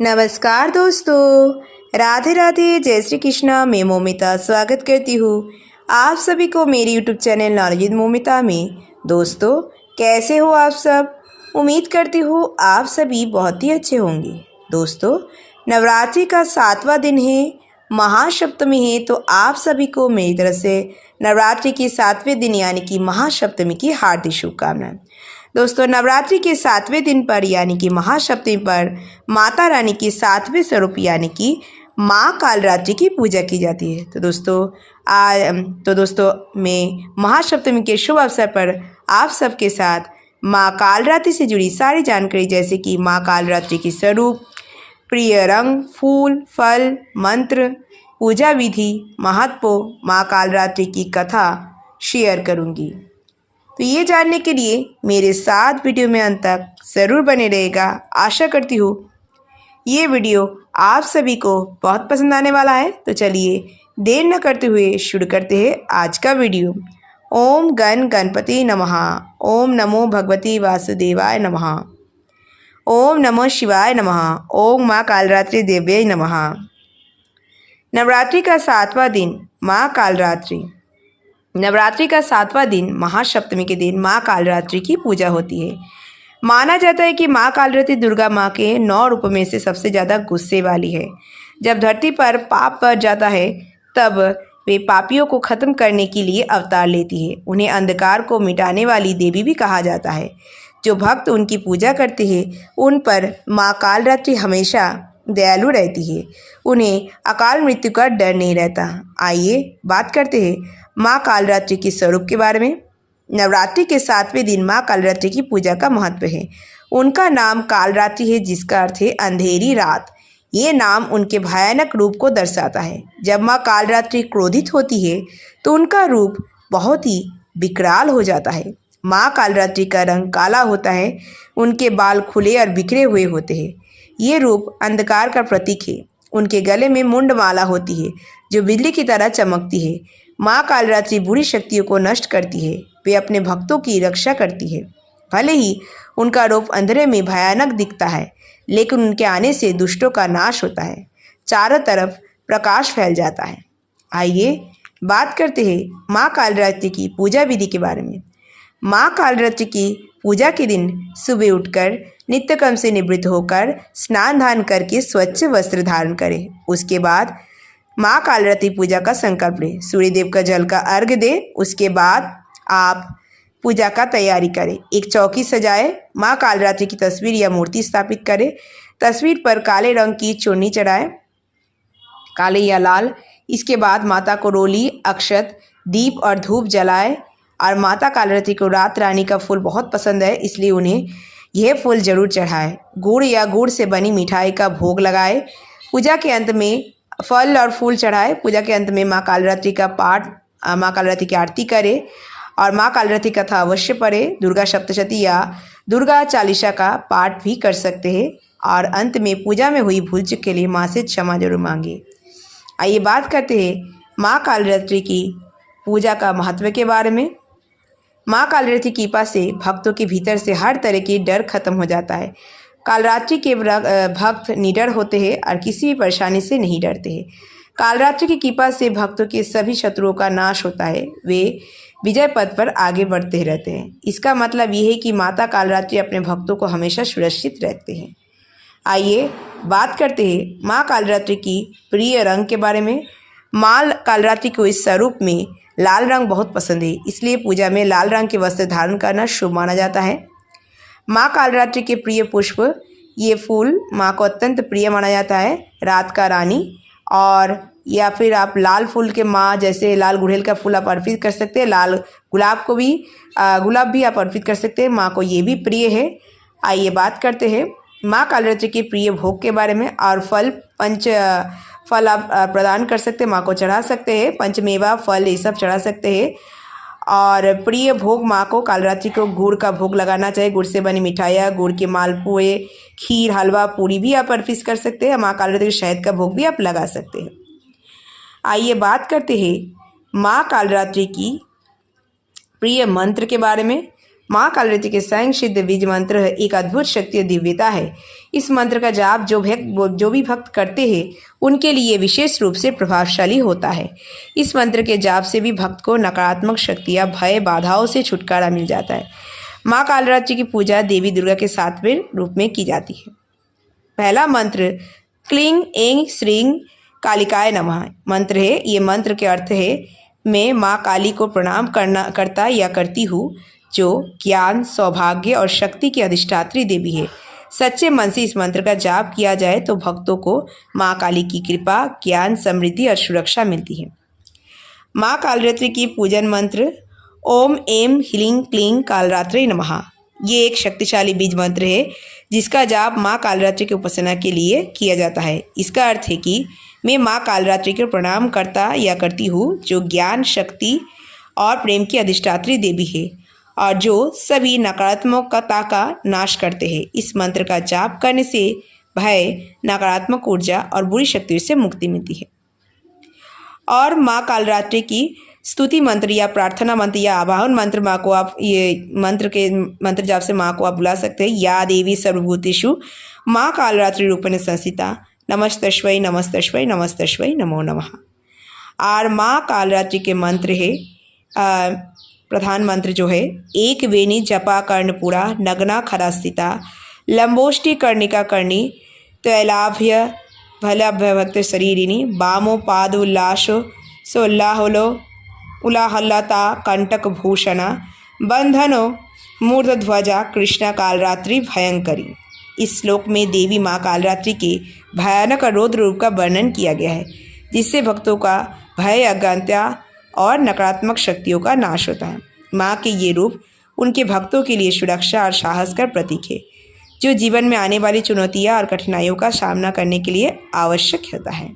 नमस्कार दोस्तों, राधे राधे, जय श्री कृष्णा। मैं मोमिता स्वागत करती हूँ आप सभी को मेरी YouTube channel knowledge with Momita में। दोस्तों, कैसे हो आप सब? उम्मीद करती हूँ आप सभी बहुत ही अच्छे होंगे। दोस्तों, नवरात्रि का 7वां दिन है, महासप्तमी है, तो आप सभी को मेरी तरफ से नवरात्रि के 7वें दिन यानी कि महासप्तमी की हार्दिक शुभकामनाएं। दोस्तों, नवरात्रि के 7वें दिन पर यानी कि महासप्तमी पर माता रानी के 7वें स्वरूप यानी कि माँ कालरात्रि की पूजा की जाती है। तो दोस्तों मैं महासप्तमी के शुभ अवसर पर आप सबके साथ माँ कालरात्रि से जुड़ी सारी जानकारी, जैसे कि माँ कालरात्रि की स्वरूप, प्रिय रंग, फूल, फल, मंत्र, पूजा विधि, महत्व, माँ कालरात्रि की कथा शेयर करूँगी। तो ये जानने के लिए मेरे साथ वीडियो में अंत तक ज़रूर बने रहेगा। आशा करती हूँ ये वीडियो आप सभी को बहुत पसंद आने वाला है। तो चलिए देर न करते हुए शुरू करते हैं आज का वीडियो। ओम गण गणपति नमः। ओम नमो भगवती वासुदेवाय नमः। ओम नमो शिवाय नमः। ओम माँ कालरात्रि देव्यै नमः। नवरात्रि का 7वां दिन माँ कालरात्रि। नवरात्रि का 7वां दिन महासप्तमी के दिन माँ कालरात्रि की पूजा होती है। माना जाता है कि माँ कालरात्रि दुर्गा माँ के 9 रूपों में से सबसे ज़्यादा गुस्से वाली है। जब धरती पर पाप बढ़ जाता है तब वे पापियों को खत्म करने के लिए अवतार लेती है। उन्हें अंधकार को मिटाने वाली देवी भी कहा जाता है। जो भक्त उनकी पूजा करते हैं उन पर माँ कालरात्रि हमेशा दयालु रहती है। उन्हें अकाल मृत्यु का डर नहीं रहता। आइए बात करते हैं माँ कालरात्रि के स्वरूप के बारे में। नवरात्रि के 7वें दिन माँ कालरात्रि की पूजा का महत्व है। उनका नाम कालरात्रि है, जिसका अर्थ है अंधेरी रात। ये नाम उनके भयानक रूप को दर्शाता है। जब माँ कालरात्रि क्रोधित होती है तो उनका रूप बहुत ही विकराल हो जाता है। माँ कालरात्रि का रंग काला होता है। उनके बाल खुले और बिखरे हुए होते हैं। ये रूप अंधकार का प्रतीक है। उनके गले में मुंडमाला होती है जो बिजली की तरह चमकती है। माँ कालरात्रि बुरी शक्तियों को नष्ट करती है। वे अपने भक्तों की रक्षा करती है। भले ही उनका रूप अंधेरे में भयानक दिखता है, लेकिन उनके आने से दुष्टों का नाश होता है। चारों तरफ प्रकाश फैल जाता है। आइए बात करते हैं माँ कालरात्रि की पूजा विधि के बारे में। माँ कालरात्रि की पूजा के दिन सुबह उठकर नित्य कर्म से निवृत्त होकर स्नान दान करके स्वच्छ वस्त्र धारण करें। उसके बाद माँ कालरात्रि पूजा का संकल्प लें। सूर्यदेव का जल का अर्घ्य दें। उसके बाद आप पूजा का तैयारी करें। एक चौकी सजाएं। माँ कालरात्रि की तस्वीर या मूर्ति स्थापित करें। तस्वीर पर काले रंग की चुन्नी चढ़ाएं, काले या लाल। इसके बाद माता को रोली, अक्षत, दीप और धूप जलाएं। और माता कालरात्रि को रात रानी का फूल बहुत पसंद है, इसलिए उन्हें यह फूल जरूर चढ़ाएं। गुड़ या गुड़ से बनी मिठाई का भोग लगाएं। पूजा के अंत में फल और फूल चढ़ाएं। पूजा के अंत में माँ कालरात्रि का पाठ, माँ कालरात्रि की आरती करें और माँ कालरात्रि कथा अवश्य पढ़ें। दुर्गा सप्तशती या दुर्गा चालीसा का पाठ भी कर सकते हैं। और अंत में पूजा में हुई भूल चूक के लिए माँ से क्षमा जरूर मांगे। आइए बात करते हैं माँ कालरात्रि की पूजा का महत्व के बारे में। माँ कालरात्रि की कृपा से भक्तों के भीतर से हर तरह की डर खत्म हो जाता है। कालरात्रि के भक्त निडर होते हैं और किसी भी परेशानी से नहीं डरते हैं। कालरात्रि की कृपा से भक्तों के सभी शत्रुओं का नाश होता है। वे विजय पथ पर आगे बढ़ते रहते हैं। इसका मतलब ये है कि माता कालरात्रि अपने भक्तों को हमेशा सुरक्षित रखते हैं। आइए बात करते हैं माँ कालरात्रि की प्रिय रंग के बारे में। माँ कालरात्रि को इस स्वरूप में लाल रंग बहुत पसंद है, इसलिए पूजा में लाल रंग के वस्त्र धारण करना शुभ माना जाता है। माँ कालरात्रि के प्रिय पुष्प, ये फूल माँ को अत्यंत प्रिय माना जाता है। रात का रानी और या फिर आप लाल फूल के माँ, जैसे लाल गुड़हल का फूल आप अर्पित कर सकते हैं। लाल गुलाब को भी गुलाब भी आप अर्पित कर सकते हैं। माँ को ये भी प्रिय है। आइए बात करते हैं माँ कालरात्रि के प्रिय भोग के बारे में। और फल आप प्रदान कर सकते हैं, माँ को चढ़ा सकते हैं। पंचमेवा फल ये सब चढ़ा सकते हैं। और प्रिय भोग माँ को कालरात्रि को गुड़ का भोग लगाना चाहिए। गुड़ से बनी मिठाइयाँ, गुड़ के मालपुए, खीर, हलवा, पूरी भी आप अर्पित कर सकते हैं। माँ कालरात्रि के शहद का भोग भी आप लगा सकते हैं। आइए बात करते हैं माँ कालरात्रि की प्रिय मंत्र के बारे में। माँ कालरात्रि के स्वयं सिद्ध बीज मंत्र एक अद्भुत शक्ति और दिव्यता है। इस मंत्र का जाप जो भी भक्त करते हैं उनके लिए विशेष रूप से प्रभावशाली होता है। इस मंत्र के जाप से भी भक्त को नकारात्मक शक्तियाँ, भय, बाधाओं से छुटकारा मिल जाता है। माँ कालरात्रि की पूजा देवी दुर्गा के 7वें रूप में की जाती है। पहला मंत्र क्लीं ऐं श्रीं कालिकाय नमः मंत्र है। ये मंत्र के अर्थ है मैं माँ काली को प्रणाम करता या करती हूँ, जो ज्ञान, सौभाग्य और शक्ति की अधिष्ठात्री देवी है। सच्चे मन से इस मंत्र का जाप किया जाए तो भक्तों को माँ काली की कृपा, ज्ञान, समृद्धि और सुरक्षा मिलती है। माँ कालरात्रि की पूजन मंत्र ओम ऐं ह्रीं क्लीं कालरात्रे नमः। ये एक शक्तिशाली बीज मंत्र है जिसका जाप माँ कालरात्रि की उपासना के लिए किया जाता है। इसका अर्थ है कि मैं माँ कालरात्रि को प्रणाम करता या करती हूँ, जो ज्ञान, शक्ति और प्रेम की अधिष्ठात्री देवी है और जो सभी नकारात्मकता का नाश करते हैं। इस मंत्र का जाप करने से भय, नकारात्मक ऊर्जा और बुरी शक्तियों से मुक्ति मिलती है। और माँ कालरात्रि की स्तुति मंत्र या प्रार्थना मंत्र या आवाहन मंत्र माँ को आप मंत्र जाप से माँ को आप बुला सकते हैं। या देवी सर्वभूतेषु माँ कालरात्रि रूपेण संस्थिता नमस्तस्मै नमस्तस्मै नमस्तस्मै नमो नमः। और माँ कालरात्रि के मंत्र है प्रधान मंत्र जो है एक वेणी जपा कर्णपुरा नग्ना खरा स्थिता लंबोष्टि कर्णिका कर्णी तैलाभ्य भलाभ्यभक्त शरीरिणी वामो पाद उल्लासो सोल्लाहलो उलाहल्लता कंटक भूषणा बंधनो मूर्धध्वजा कृष्णा कालरात्रि भयंकरी। इस श्लोक में देवी माँ कालरात्रि के भयानक और रौद्र रूप का वर्णन किया गया है, जिससे भक्तों का भय, अज्ञानता और नकारात्मक शक्तियों का नाश होता है। माँ के ये रूप उनके भक्तों के लिए सुरक्षा और साहस का प्रतीक है, जो जीवन में आने वाली चुनौतियाँ और कठिनाइयों का सामना करने के लिए आवश्यक होता है।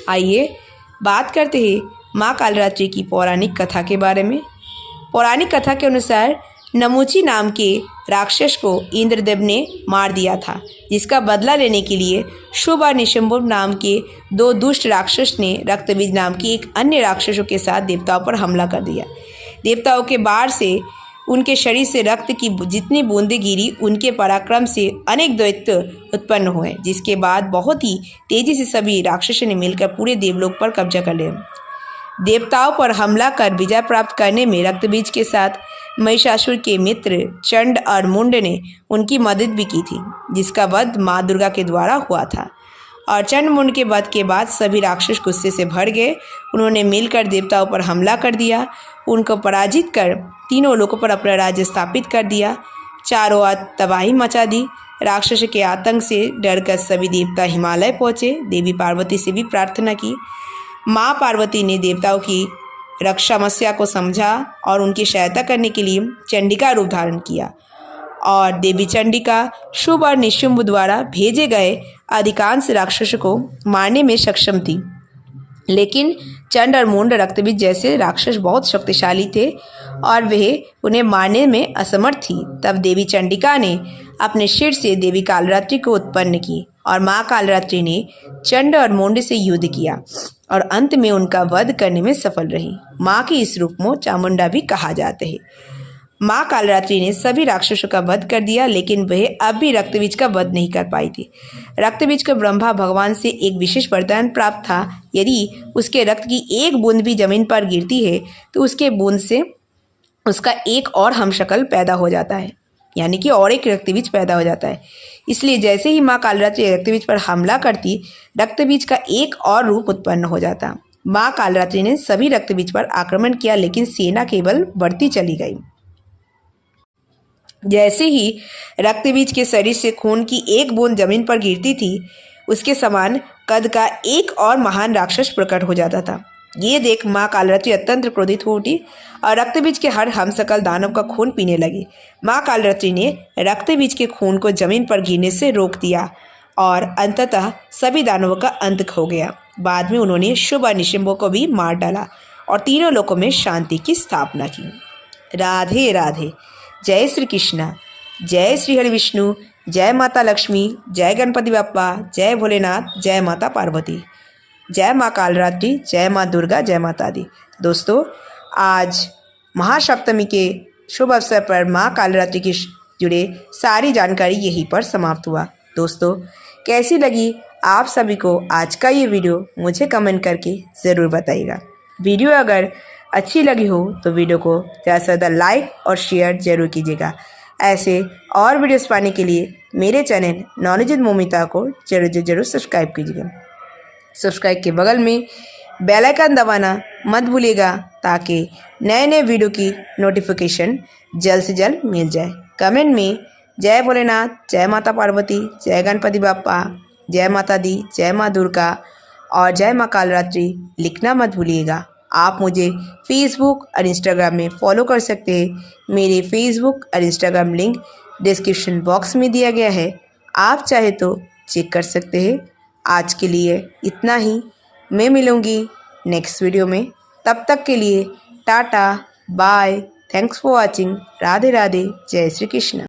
आइए बात करते हैं माँ कालरात्रि की पौराणिक कथा के बारे में। पौराणिक कथा के अनुसार नमुची नाम के राक्षस को इंद्रदेव ने मार दिया था, जिसका बदला लेने के लिए शुभ और निशंभु नाम के 2 दुष्ट राक्षस ने रक्तबीज नाम की एक अन्य राक्षसों के साथ देवताओं पर हमला कर दिया। देवताओं के बाढ़ से उनके शरीर से रक्त की जितनी बूंदें गिरी, उनके पराक्रम से अनेक दैत्य उत्पन्न हुए, जिसके बाद बहुत ही तेजी से सभी राक्षसों ने मिलकर पूरे देवलोक पर कब्जा कर लिया। देवताओं पर हमला कर विजय प्राप्त करने में रक्तबीज के साथ महिषासुर के मित्र चंड और मुंड ने उनकी मदद भी की थी, जिसका वध माँ दुर्गा के द्वारा हुआ था। और चंड मुंड के वध के बाद सभी राक्षस गुस्से से भर गए। उन्होंने मिलकर देवताओं पर हमला कर दिया, उनको पराजित कर तीनों लोकों पर अपना राज्य स्थापित कर दिया, चारों ओर तबाही मचा दी। राक्षस के आतंक से डरकर सभी देवता हिमालय पहुँचे। देवी पार्वती से भी प्रार्थना की। माँ पार्वती ने देवताओं की रक्षा समस्या को समझा और उनकी सहायता करने के लिए चंडिका रूप धारण किया। और देवी चंडिका शुभ और निशुंभ द्वारा भेजे गए अधिकांश राक्षसों को मारने में सक्षम थी, लेकिन चंड और मुंड रक्तबीज जैसे राक्षस बहुत शक्तिशाली थे और वह उन्हें मारने में असमर्थ थी। तब देवी चंडिका ने अपने सिर से देवी कालरात्रि को उत्पन्न की और माँ कालरात्रि ने चंड और मुंड से युद्ध किया और अंत में उनका वध करने में सफल रही। माँ के इस रूप को चामुंडा भी कहा जाता है। माँ कालरात्रि ने सभी राक्षसों का वध कर दिया, लेकिन वह अब भी रक्तबीज का वध नहीं कर पाई थी। रक्तबीज को ब्रह्मा भगवान से एक विशेष वरदान प्राप्त था। यदि उसके रक्त की एक बूंद भी जमीन पर गिरती है तो उसके बूंद से उसका एक और हमशक्ल पैदा हो जाता है, यानी कि और एक रक्तबीज पैदा हो जाता है। इसलिए जैसे ही माँ कालरात्रि रक्तबीज पर हमला करती, रक्तबीज का एक और रूप उत्पन्न हो जाता। माँ कालरात्रि ने सभी रक्तबीज पर आक्रमण किया, लेकिन सेना केवल बढ़ती चली गई। जैसे ही रक्तबीज के शरीर से खून की एक बूंद जमीन पर गिरती थी, उसके समान कद का एक और महान राक्षस प्रकट हो जाता था। ये देख माँ कालरात्रि अत्यंत क्रोधित हो उठी और रक्तबीज के हर हमशक्ल दानव का खून पीने लगी। माँ कालरात्रि ने रक्तबीज के खून को जमीन पर गिरने से रोक दिया और अंततः सभी दानवों का अंत हो गया। बाद में उन्होंने शुभ और निशुंभ को भी मार डाला और तीनों लोकों में शांति की स्थापना की। राधे राधे। जय श्री कृष्णा, जय श्री हरि विष्णु, जय माता लक्ष्मी, जय गणपति बप्पा, जय भोलेनाथ, जय माता पार्वती, जय माँ कालरात्रि, जय माँ दुर्गा, जय माता दी। दोस्तों, आज महासप्तमी के शुभ अवसर पर माँ कालरात्रि की जुड़े सारी जानकारी यहीं पर समाप्त हुआ। दोस्तों, कैसी लगी आप सभी को आज का ये वीडियो मुझे कमेंट करके ज़रूर बताइएगा। वीडियो अगर अच्छी लगी हो तो वीडियो को ज़्यादा से ज़्यादा लाइक और शेयर जरूर कीजिएगा। ऐसे और वीडियोस पाने के लिए मेरे चैनल नॉलेज विद मोमिता को जरूर सब्सक्राइब कीजिएगा। सब्सक्राइब के बगल में बेल आइकन दबाना मत भूलिएगा ताकि नए नए वीडियो की नोटिफिकेशन जल्द से जल्द मिल जाए। कमेंट में जय भोलेनाथ, जय माता पार्वती, जय गणपति बाप्पा, जय माता दी, जय माँ दुर्गा और जय माँ कालरात्रि लिखना मत भूलिएगा। आप मुझे फेसबुक और इंस्टाग्राम में फॉलो कर सकते हैं। मेरे फेसबुक और इंस्टाग्राम लिंक डिस्क्रिप्शन बॉक्स में दिया गया है, आप चाहे तो चेक कर सकते हैं। आज के लिए इतना ही, मैं मिलूँगी नेक्स्ट वीडियो में। तब तक के लिए tata bye, thanks for watching. Radhe Radhe, जय श्री कृष्ण।